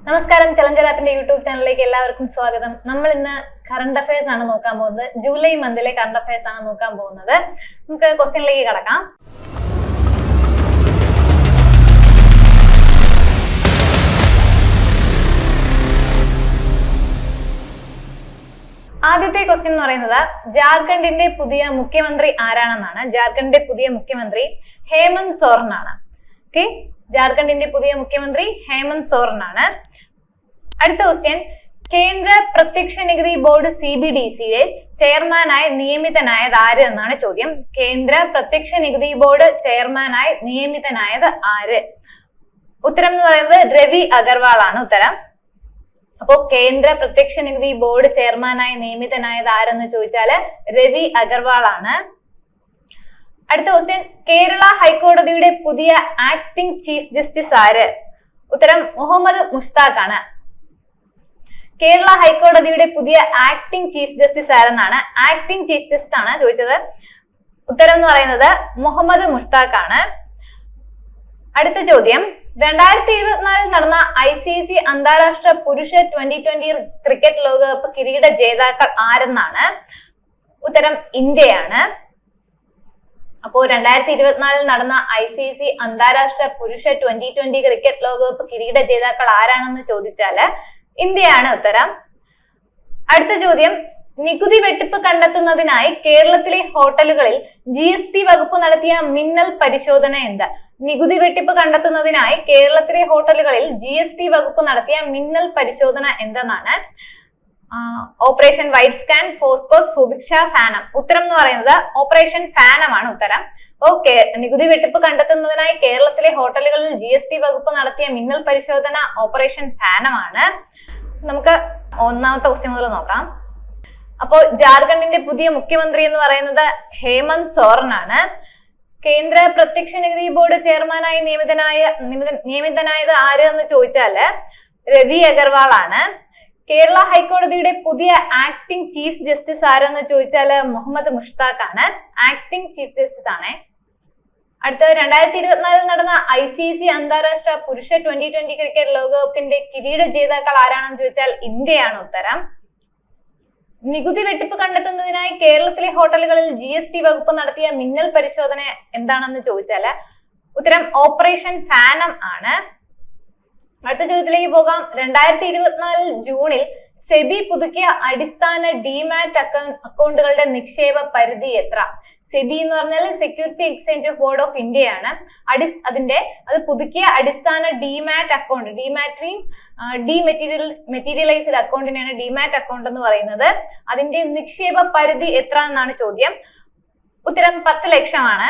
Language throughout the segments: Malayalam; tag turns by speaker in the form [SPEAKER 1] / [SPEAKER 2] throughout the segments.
[SPEAKER 1] നമസ്കാരം, ചലഞ്ചർ ആപ്പിന്റെ യൂട്യൂബ് ചാനലിലേക്ക് എല്ലാവർക്കും സ്വാഗതം. നമ്മൾ ഇന്ന് കറണ്ട് അഫയേഴ്സ് ആണ് നോക്കാൻ പോകുന്നത്. ജൂലൈ മന്തിലെ കറണ്ട് അഫയേഴ്സ് ആണ് നോക്കാൻ പോകുന്നത്. നമുക്ക് ക്വസ്റ്റ്യനിലേക്ക് കടക്കാം. ആദ്യത്തെ ക്വസ്റ്റ്യൻ എന്ന് പറയുന്നത് ജാർഖണ്ഡിന്റെ പുതിയ മുഖ്യമന്ത്രി ആരാണെന്നാണ്. ജാർഖണ്ഡിന്റെ പുതിയ മുഖ്യമന്ത്രി ഹേമന്ത് സോറൻ ആണ്. ഓക്കെ, ജാർഖണ്ഡിന്റെ പുതിയ മുഖ്യമന്ത്രി ഹേമന്ത് സോറൻ ആണ്. അടുത്ത ക്വസ്റ്റ്യൻ, കേന്ദ്ര പ്രത്യക്ഷ നികുതി ബോർഡ് CBDCയുടെ ചെയർമാനായി നിയമിതനായത് ആര് എന്നാണ് ചോദ്യം. കേന്ദ്ര പ്രത്യക്ഷ നികുതി ബോർഡ് ചെയർമാനായി നിയമിതനായത് ആര്? ഉത്തരം എന്ന് പറയുന്നത് രവി അഗർവാൾ ആണ് ഉത്തരം. അപ്പോ കേന്ദ്ര പ്രത്യക്ഷ നികുതി ബോർഡ് ചെയർമാനായി നിയമിതനായത് ആരെന്ന് ചോദിച്ചാല് രവി അഗർവാൾ ആണ്. അടുത്ത ക്വസ്റ്റ്യൻ, കേരള ഹൈക്കോടതിയുടെ പുതിയ ആക്ടിംഗ് ചീഫ് ജസ്റ്റിസ് ആര്? ഉത്തരം മുഹമ്മദ് മുഷ്താഖ് ആണ്. കേരള ഹൈക്കോടതിയുടെ പുതിയ ആക്ടിംഗ് ചീഫ് ജസ്റ്റിസ് ആരെന്നാണ്. ആക്ടിംഗ് ചീഫ് ജസ്റ്റിസ് ആണ് ചോദിച്ചത്. ഉത്തരം എന്ന് പറയുന്നത് മുഹമ്മദ് മുഷ്താഖ് ആണ്. അടുത്ത ചോദ്യം, 2024 നടന്ന ICC അന്താരാഷ്ട്ര പുരുഷ T20 ക്രിക്കറ്റ് ലോകകപ്പ് കിരീട ജേതാക്കൾ ആരെന്നാണ്. ഉത്തരം ഇന്ത്യയാണ്. അപ്പോ 2024 നടന്ന ICC അന്താരാഷ്ട്ര പുരുഷ T20 ക്രിക്കറ്റ് ലോകകപ്പ് കിരീട ജേതാക്കൾ ആരാണെന്ന് ചോദിച്ചാല് ഇന്ത്യയാണ് ഉത്തരം. അടുത്ത ചോദ്യം, നികുതി വെട്ടിപ്പ് കണ്ടെത്തുന്നതിനായി കേരളത്തിലെ ഹോട്ടലുകളിൽ GST വകുപ്പ് നടത്തിയ മിന്നൽ പരിശോധന എന്ത്? നികുതി വെട്ടിപ്പ് കണ്ടെത്തുന്നതിനായി കേരളത്തിലെ ഹോട്ടലുകളിൽ GST വകുപ്പ് നടത്തിയ മിന്നൽ പരിശോധന എന്തെന്നാണ്. ഓപ്പറേഷൻ വൈറ്റ് സ്കാൻ, ഫോസ്കോസ്, ഫുബിക്ഷ, ഫാനം. ഉത്തരം എന്ന് പറയുന്നത് ഓപ്പറേഷൻ ഫാനം ആണ് ഉത്തരം. ഓക്കെ, നികുതി വെട്ടിപ്പ് കണ്ടെത്തുന്നതിനായി കേരളത്തിലെ ഹോട്ടലുകളിൽ GST വകുപ്പ് നടത്തിയ മിന്നൽ പരിശോധന ഓപ്പറേഷൻ ഫാനം ആണ്. നമുക്ക് ഒന്നാമത്തെ ക്വസ്റ്റ്യൻ മുതൽ നോക്കാം. അപ്പോൾ ജാർഖണ്ഡിന്റെ പുതിയ മുഖ്യമന്ത്രി എന്ന് പറയുന്നത് ഹേമന്ത് സോറൻ ആണ്. കേന്ദ്ര പ്രത്യക്ഷ നികുതി ബോർഡ് ചെയർമാനായി നിയമിതനായത് ആര് എന്ന് ചോദിച്ചാല് രവി അഗർവാൾ ആണ്. കേരള ഹൈക്കോടതിയുടെ പുതിയ ആക്ടിംഗ് ചീഫ് ജസ്റ്റിസ് ആരെന്ന് ചോദിച്ചാല് മുഹമ്മദ് മുഷ്താഖ് ആണ്. ആക്ടിംഗ് ചീഫ് ജസ്റ്റിസ് ആണ്. അടുത്ത 2024 നടന്ന ICC അന്താരാഷ്ട്ര പുരുഷ T20 ക്രിക്കറ്റ് ലോകകപ്പിന്റെ കിരീട ജേതാക്കൾ ആരാണെന്ന് ചോദിച്ചാൽ ഇന്ത്യയാണ് ഉത്തരം. നികുതി വെട്ടിപ്പ് കണ്ടെത്തുന്നതിനായി കേരളത്തിലെ ഹോട്ടലുകളിൽ GST വകുപ്പ് നടത്തിയ മിന്നൽ പരിശോധന എന്താണെന്ന് ചോദിച്ചാല് ഉത്തരം ഓപ്പറേഷൻ ഫാനം ആണ്. അടുത്ത ചോദ്യത്തിലേക്ക് പോകാം. 2024 ജൂണിൽ സെബി പുതുക്കിയ അടിസ്ഥാന ഡിമാറ്റ് അക്കൗണ്ടുകളുടെ നിക്ഷേപ പരിധി എത്ര? സെബി എന്ന് പറഞ്ഞാൽ security exchange board of India ആണ്. അത് പുതുക്കിയ അടിസ്ഥാന demat account, demat means materialised അക്കൗണ്ടിനെയാണ് ഡിമാറ്റ് അക്കൗണ്ട് എന്ന് പറയുന്നത്. അതിന്റെ നിക്ഷേപ പരിധി എത്ര എന്നാണ് ചോദ്യം. ഉത്തരം 10 ലക്ഷമാണ്.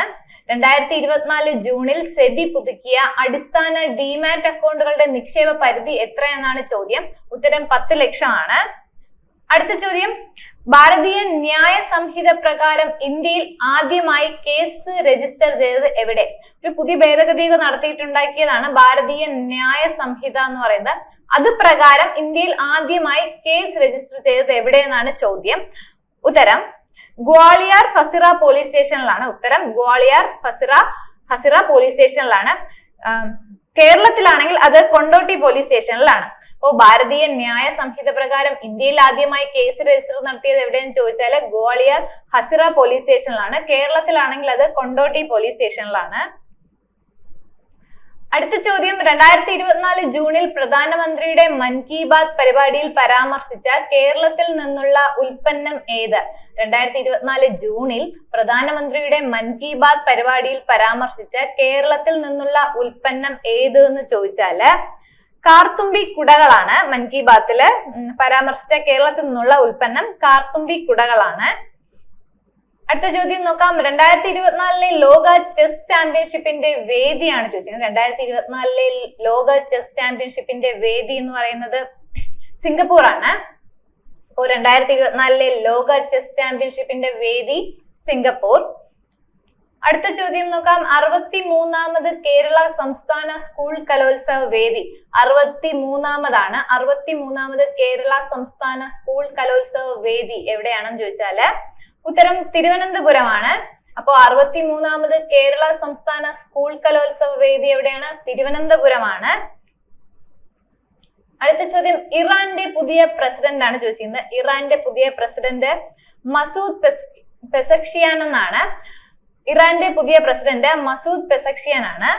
[SPEAKER 1] 2024 ജൂണിൽ സെബി പുതുക്കിയ അടിസ്ഥാന ഡിമാറ്റ് അക്കൗണ്ടുകളുടെ നിക്ഷേപ പരിധി എത്ര എന്നാണ് ചോദ്യം. ഉത്തരം 10 ലക്ഷമാണ്. അടുത്ത ചോദ്യം, ഭാരതീയ ന്യായ സംഹിത പ്രകാരം ഇന്ത്യയിൽ ആദ്യമായി കേസ് രജിസ്റ്റർ ചെയ്തത് എവിടെ? ഒരു പുതിയ ഭേദഗതികൾ നടത്തിയിട്ടുണ്ടാക്കിയതാണ് ഭാരതീയ ന്യായ സംഹിത എന്ന് പറയുന്നത്. അത് പ്രകാരം ഇന്ത്യയിൽ ആദ്യമായി കേസ് രജിസ്റ്റർ ചെയ്തത് എവിടെയെന്നാണ് ചോദ്യം. ഉത്തരം ഗ്വാളിയർ ഫസിറ പോലീസ് സ്റ്റേഷനിലാണ്. ഉത്തരം ഗ്വാളിയർ ഫസിറ പോലീസ് സ്റ്റേഷനിലാണ്. കേരളത്തിലാണെങ്കിൽ അത് കൊണ്ടോട്ടി പോലീസ് സ്റ്റേഷനിലാണ്. അപ്പോൾ ഭാരതീയ ന്യായ സംഹിത പ്രകാരം ഇന്ത്യയിൽ ആദ്യമായി കേസ് രജിസ്റ്റർ നടത്തിയത് എവിടെയെന്ന് ചോദിച്ചാൽ ഗ്വാളിയർ ഫസിറ പോലീസ് സ്റ്റേഷനിലാണ്. കേരളത്തിലാണെങ്കിൽ അത് കൊണ്ടോട്ടി പോലീസ് സ്റ്റേഷനിലാണ്. അടുത്ത ചോദ്യം, 2024 ജൂണിൽ പ്രധാനമന്ത്രിയുടെ മൻ കി ബാത് പരിപാടിയിൽ പരാമർശിച്ച കേരളത്തിൽ നിന്നുള്ള ഉൽപ്പന്നം ഏത്? 2024 ജൂണിൽ പ്രധാനമന്ത്രിയുടെ മൻ കി ബാത് പരിപാടിയിൽ പരാമർശിച്ച കേരളത്തിൽ നിന്നുള്ള ഉൽപ്പന്നം ഏത് എന്ന് ചോദിച്ചാല് കാർത്തുമ്പി കുടകളാണ്. മൻ കി ബാത്തില് പരാമർശിച്ച കേരളത്തിൽ നിന്നുള്ള ഉൽപ്പന്നം കാർത്തുമ്പി കുടകളാണ്. അടുത്ത ചോദ്യം നോക്കാം. 2024 ലോക ചെസ് ചാമ്പ്യൻഷിപ്പിന്റെ വേദിയാണ് ചോദിച്ചിരിക്കുന്നത്. 2024 ലോക ചെസ് ചാമ്പ്യൻഷിപ്പിന്റെ വേദി എന്ന് പറയുന്നത് സിംഗപ്പൂർ ആണ്. അപ്പോൾ 2024 ലോക ചെസ് ചാമ്പ്യൻഷിപ്പിന്റെ വേദി സിംഗപ്പൂർ. അടുത്ത ചോദ്യം നോക്കാം. 63ാമത് കേരള സംസ്ഥാന സ്കൂൾ കലോത്സവ വേദി 63ാമതാണ്. 63ാമത് കേരള സംസ്ഥാന സ്കൂൾ കലോത്സവ വേദി എവിടെയാണെന്ന് ചോദിച്ചാല് ഉത്തരം തിരുവനന്തപുരമാണ്. അപ്പോ 63ാമത് കേരള സംസ്ഥാന സ്കൂൾ കലോത്സവ വേദി എവിടെയാണ്? തിരുവനന്തപുരമാണ്. അടുത്ത ചോദ്യം ഇറാന്റെ പുതിയ പ്രസിഡന്റ് ആണ് ചോദിച്ചിരുന്നത്. ഇറാന്റെ പുതിയ പ്രസിഡന്റ് മസൂദ് പെസക്ഷിയാൻ എന്നാണ്. ഇറാന്റെ പുതിയ പ്രസിഡന്റ് മസൂദ് പെസക്ഷിയാൻ ആണ്.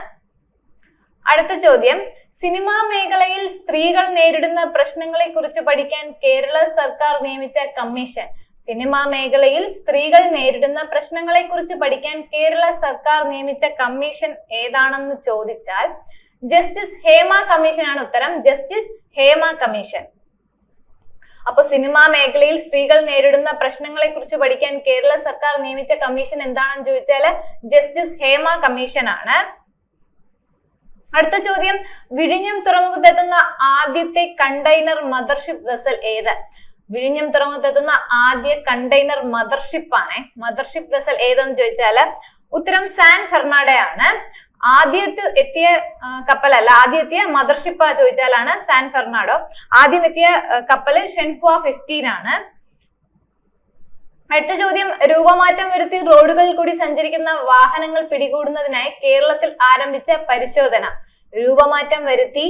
[SPEAKER 1] അടുത്ത ചോദ്യം സിനിമാ മേഖലയിൽ സ്ത്രീകൾ നേരിടുന്ന പ്രശ്നങ്ങളെ കുറിച്ച് പഠിക്കാൻ കേരള സർക്കാർ നിയമിച്ച കമ്മീഷൻ. സിനിമാ മേഖലയിൽ സ്ത്രീകൾ നേരിടുന്ന പ്രശ്നങ്ങളെ കുറിച്ച് പഠിക്കാൻ കേരള സർക്കാർ നിയമിച്ച കമ്മീഷൻ ഏതാണെന്ന് ചോദിച്ചാൽ ജസ്റ്റിസ് ഹേമ കമ്മീഷൻ ആണ് ഉത്തരം. Justice Hema commission. അപ്പൊ സിനിമാ മേഖലയിൽ സ്ത്രീകൾ നേരിടുന്ന പ്രശ്നങ്ങളെ കുറിച്ച് പഠിക്കാൻ കേരള സർക്കാർ നിയമിച്ച കമ്മീഷൻ എന്താണെന്ന് ചോദിച്ചാല് ജസ്റ്റിസ് ഹേമ കമ്മീഷൻ ആണ്. അടുത്ത ചോദ്യം വിഴിഞ്ഞം തുറമുഖത്തെത്തുന്ന ആദ്യത്തെ കണ്ടെയ്നർ മദർഷിപ്പ് വെസൽ ഏത്? വിഴിഞ്ഞം തുറമുഖത്തെത്തുന്ന ആദ്യ കണ്ടെയ്നർ മദർഷിപ്പ് ആണ്. മദർഷിപ്പ് വെസൽ ഏതെന്ന് ചോദിച്ചാല് ഉത്തരം സാൻ ഫെർണാണ്ടോ ആണ്. ആദ്യത്തെ എത്തിയ കപ്പലല്ല, ആദ്യം എത്തിയ മദർഷിപ്പ് ചോദിച്ചാലാണ് സാൻ ഫെർണാണ്ടോ. ആദ്യം എത്തിയ കപ്പല് ഷെൻഹുവ 15 ആണ്. അടുത്ത ചോദ്യം രൂപമാറ്റം വരുത്തി റോഡുകളിൽ കൂടി സഞ്ചരിക്കുന്ന വാഹനങ്ങൾ പിടികൂടുന്നതിനായി കേരളത്തിൽ ആരംഭിച്ച പരിശോധന. രൂപമാറ്റം വരുത്തി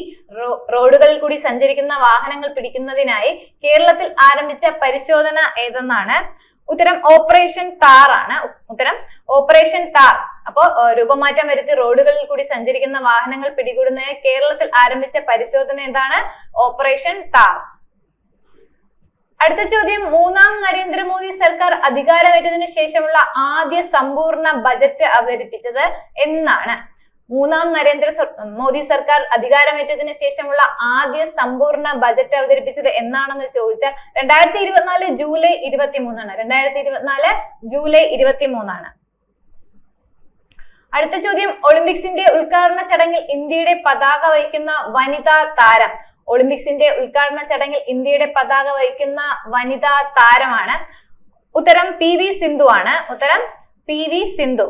[SPEAKER 1] റോഡുകളിൽ കൂടി സഞ്ചരിക്കുന്ന വാഹനങ്ങൾ പിടിക്കുന്നതിനായി കേരളത്തിൽ ആരംഭിച്ച പരിശോധന ഏതെന്നാണ് ഉത്തരം. ഓപ്പറേഷൻ താർ ആണ് ഉത്തരം. ഓപ്പറേഷൻ താർ. അപ്പോ രൂപമാറ്റം വരുത്തി റോഡുകളിൽ കൂടി സഞ്ചരിക്കുന്ന വാഹനങ്ങൾ പിടികൂടുന്നതിനായി കേരളത്തിൽ ആരംഭിച്ച പരിശോധന എന്താണ്? ഓപ്പറേഷൻ താർ. അടുത്ത ചോദ്യം മൂന്നാം നരേന്ദ്രമോദി സർക്കാർ അധികാരമേറ്റതിനു ശേഷമുള്ള ആദ്യ സമ്പൂർണ്ണ ബജറ്റ് അവതരിപ്പിച്ചത് എന്നാണ്? മൂന്നാം മോദി സർക്കാർ അധികാരമേറ്റതിനു ശേഷമുള്ള ആദ്യ സമ്പൂർണ്ണ ബജറ്റ് അവതരിപ്പിച്ചത് എന്നാണെന്ന് ചോദിച്ചാൽ 2024 ജൂലൈ 23 ആണ്. 2024 ജൂലൈ 23 ആണ്. അടുത്ത ചോദ്യം ഒളിമ്പിക്സിന്റെ ഉദ്ഘാടന ചടങ്ങിൽ ഇന്ത്യയുടെ പതാക വഹിക്കുന്ന വനിതാ താരം. ഒളിമ്പിക്സിന്റെ ഉദ്ഘാടന ചടങ്ങിൽ ഇന്ത്യയുടെ പതാക വഹിക്കുന്ന വനിതാ താരമാണ് ഉത്തരം PV സിന്ധു ആണ്. ഉത്തരം PV സിന്ധു.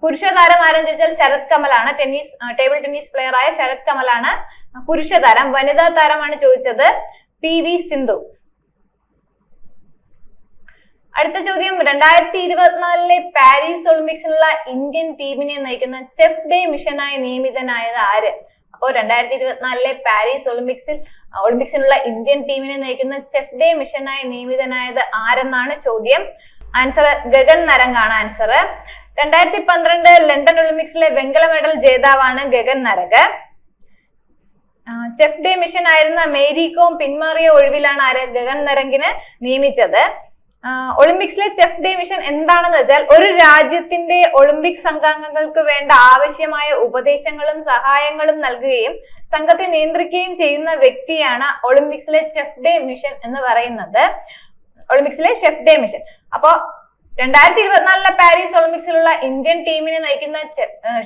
[SPEAKER 1] പുരുഷ താരം ആരെന്ന് ചോദിച്ചാൽ ശരത് കമലാണ്. ടേബിൾ ടെന്നീസ് പ്ലെയർ ആയ ശരത് കമലാണ് പുരുഷ താരം. വനിതാ താരമാണ് ചോദിച്ചത് PV സിന്ധു. അടുത്ത ചോദ്യം 2024 പാരീസ് ഒളിമ്പിക്സിനുള്ള ഇന്ത്യൻ ടീമിനെ നയിക്കുന്ന ചെഫ് ഡേ മിഷനായി നിയമിതനായത് ആര്? അപ്പോൾ 2024 പാരീസ് ഒളിമ്പിക്സിനുള്ള ഇന്ത്യൻ ടീമിനെ നയിക്കുന്ന ചെഫ് ഡേ മിഷനായി നിയമിതനായത് ആരെന്നാണ് ചോദ്യം. ആൻസർ ഗഗൻ നരംഗ് ആണ് ആൻസർ. 2012 ലണ്ടൻ ഒളിമ്പിക്സിലെ വെങ്കല മെഡൽ ജേതാവാണ് Gagan Narang. Chef de mission ആയിരുന്ന മേരി കോം പിന്മാറിയ ഒഴിവിലാണ് ആര് ഗഗൻ നരംഗിനെ നിയമിച്ചത്. ഒളിമ്പിക്സിലെ ചെഫ് ഡേ മിഷൻ എന്താണെന്ന് വെച്ചാൽ ഒരു രാജ്യത്തിന്റെ ഒളിമ്പിക് സംഘാംഗങ്ങൾക്ക് വേണ്ട ആവശ്യമായ ഉപദേശങ്ങളും സഹായങ്ങളും നൽകുകയും സംഘത്തെ നിയന്ത്രിക്കുകയും ചെയ്യുന്ന വ്യക്തിയാണ് ഒളിമ്പിക്സിലെ ചെഫ് ഡേ മിഷൻ എന്ന് പറയുന്നത്. ഒളിമ്പിക്സിലെ ഷെഫ് ഡേ മിഷൻ. അപ്പോ 2024 പാരീസ് ഒളിമ്പിക്സിലുള്ള ഇന്ത്യൻ ടീമിനെ നയിക്കുന്ന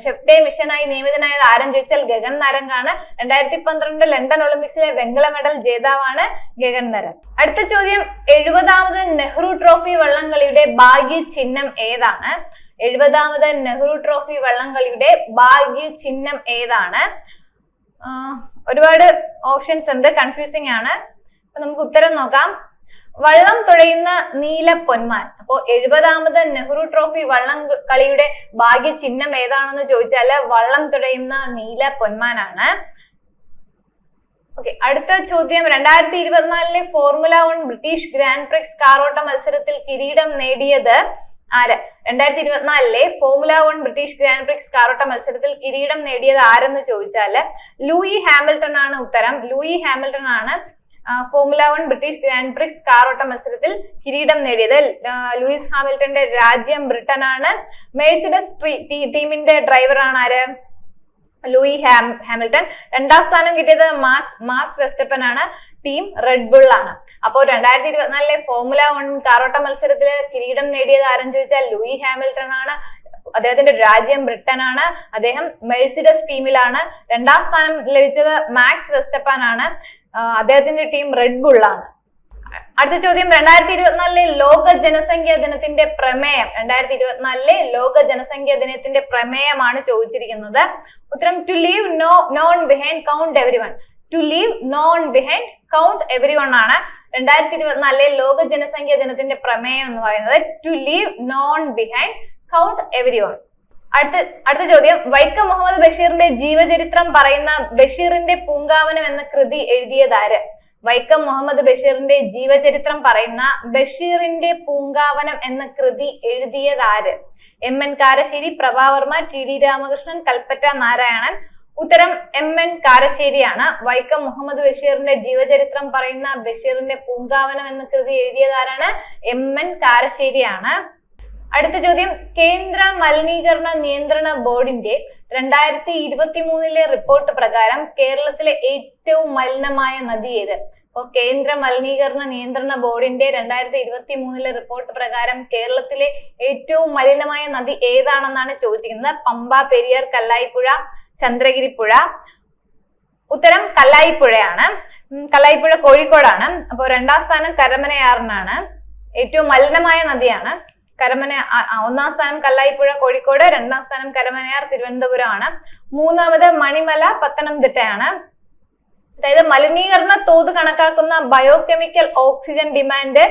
[SPEAKER 1] ഷെഫ് ഡേ മിഷനായി നിയമിതനായത് ആരെന്ന് ചോദിച്ചാൽ ഗഗൻ നരംഗ് ആണ്. 2012 ലണ്ടൻ ഒളിമ്പിക്സിലെ വെങ്കല മെഡൽ ജേതാവാണ് ഗഗൻ നരംഗ്. അടുത്ത ചോദ്യം 70ാമത് നെഹ്റു ട്രോഫി വള്ളംകളിയുടെ ഭാഗ്യ ചിഹ്നം ഏതാണ്? 70ാമത് നെഹ്റു ട്രോഫി വള്ളംകളിയുടെ ഭാഗ്യ ചിഹ്നം ഏതാണ്? ഒരുപാട് ഓപ്ഷൻസ് ഉണ്ട്, കൺഫ്യൂസിംഗ് ആണ്. അപ്പൊ നമുക്ക് ഉത്തരം നോക്കാം. വള്ളം തുഴയുന്ന നീല പൊന്മാൻ. അപ്പോ 70ാമത് നെഹ്റു ട്രോഫി വള്ളം കളിയുടെ ഭാഗ്യ ചിഹ്നം ഏതാണെന്ന് ചോദിച്ചാല് വള്ളം തുഴയുന്ന നീല പൊന്മാനാണ്. ഓക്കെ, അടുത്ത ചോദ്യം 2024 ഫോർമുല 1 ബ്രിട്ടീഷ് ഗ്രാൻഡ് പ്രിക്സ് കാറോട്ട മത്സരത്തിൽ കിരീടം നേടിയത് ആര്? 2024 ഫോർമുല 1 ബ്രിട്ടീഷ് ഗ്രാൻഡ് പ്രിക്സ് കാറോട്ട മത്സരത്തിൽ കിരീടം നേടിയത് ആരെന്ന് ചോദിച്ചാല് ലൂയി ഹാമിൽട്ടൺ ആണ് ഉത്തരം. ലൂയി ഹാമിൽട്ടൺ ആണ് ഫോർമുല 1 ബ്രിട്ടീഷ് ഗ്രാൻഡ് പ്രിക്സ് കാറോട്ട മത്സരത്തിൽ കിരീടം നേടിയത്. ലൂയിസ് ഹാമിൽട്ടന്റെ രാജ്യം ബ്രിട്ടൻ ആണ്. മെഴ്സിഡസ് ടീമിന്റെ ഡ്രൈവറാണ് ആര്? Louis Hamilton. 2ാം സ്ഥാനം കിട്ടിയത് മാർക്സ് വെസ്റ്റപ്പൻ ആണ്. ടീം റെഡ് ബുൾ ആണ്. അപ്പോൾ 2024 ഫോർമുല 1 കാറോട്ട മത്സരത്തിൽ കിരീടം നേടിയത് ആരെന്ന് ചോദിച്ചാൽ ലൂയി ഹാമിൽട്ടൺ ആണ്. അദ്ദേഹത്തിന്റെ രാജ്യം ബ്രിട്ടൻ ആണ്. അദ്ദേഹം മെഴ്സിഡസ് ടീമിലാണ്. 2ാം സ്ഥാനം ലഭിച്ചത് മാക്സ് വെസ്റ്റപ്പൻ ആണ്. അദ്ദേഹത്തിന്റെ ടീം റെഡ് ബുൾ ആണ്. അടുത്ത ചോദ്യം 2024 ലോക ജനസംഖ്യാ ദിനത്തിന്റെ പ്രമേയം. 2024 ലോക ജനസംഖ്യാ ദിനത്തിന്റെ പ്രമേയമാണ് ചോദിച്ചിരിക്കുന്നത്. ഉത്തരം to leave none behind count everyone. To leave none behind count everyone ആണ് 2024 ലോക ജനസംഖ്യാ ദിനത്തിന്റെ പ്രമേയം എന്ന് പറയുന്നത്. To leave none behind count everyone. അടുത്ത ചോദ്യം, വൈക്കം മുഹമ്മദ് ബഷീറിന്റെ ജീവചരിത്രം പറയുന്ന ബഷീറിന്റെ പൂങ്കാവനം എന്ന കൃതി എഴുതിയതാര്? വൈക്കം മുഹമ്മദ് ബഷീറിന്റെ ജീവചരിത്രം പറയുന്ന ബഷീറിന്റെ പൂങ്കാവനം എന്ന കൃതി എഴുതിയതാര്? MN Karassery, Prabha Varma, TD Ramakrishnan, Kalpetta Narayanan. ഉത്തരം MN കാരശ്ശേരിയാണ്. വൈക്കം മുഹമ്മദ് ബഷീറിന്റെ ജീവചരിത്രം പറയുന്ന ബഷീറിന്റെ പൂങ്കാവനം എന്ന കൃതി എഴുതിയതാരാണ്? MN കാരശ്ശേരിയാണ്. അടുത്ത ചോദ്യം, കേന്ദ്ര മലിനീകരണ നിയന്ത്രണ ബോർഡിന്റെ 2023 റിപ്പോർട്ട് പ്രകാരം കേരളത്തിലെ ഏറ്റവും മലിനമായ നദി ഏത്? അപ്പോൾ കേന്ദ്ര മലിനീകരണ നിയന്ത്രണ ബോർഡിന്റെ 2023 റിപ്പോർട്ട് പ്രകാരം കേരളത്തിലെ ഏറ്റവും മലിനമായ നദി ഏതാണെന്നാണ് ചോദിച്ചിരിക്കുന്നത്. പമ്പ, പെരിയാർ, കല്ലായിപ്പുഴ, ചന്ദ്രഗിരിപ്പുഴ. ഉത്തരം കല്ലായിപ്പുഴയാണ്. കല്ലായിപ്പുഴ കോഴിക്കോടാണ്. അപ്പോൾ 2ാം സ്ഥാനം കരമനയാറിനാണ്. ഏറ്റവും മലിനമായ നദിയാണ് കരമന. 1ാം സ്ഥാനം കല്ലായിപ്പുഴ കോഴിക്കോട്, 2ാം സ്ഥാനം കരമനയാർ തിരുവനന്തപുരമാണ്, 3ാമത് മണിമല പത്തനംതിട്ടയാണ്. അതായത് മലിനീകരണ തോത് കണക്കാക്കുന്ന ബയോകെമിക്കൽ ഓക്സിജൻ ഡിമാൻഡ്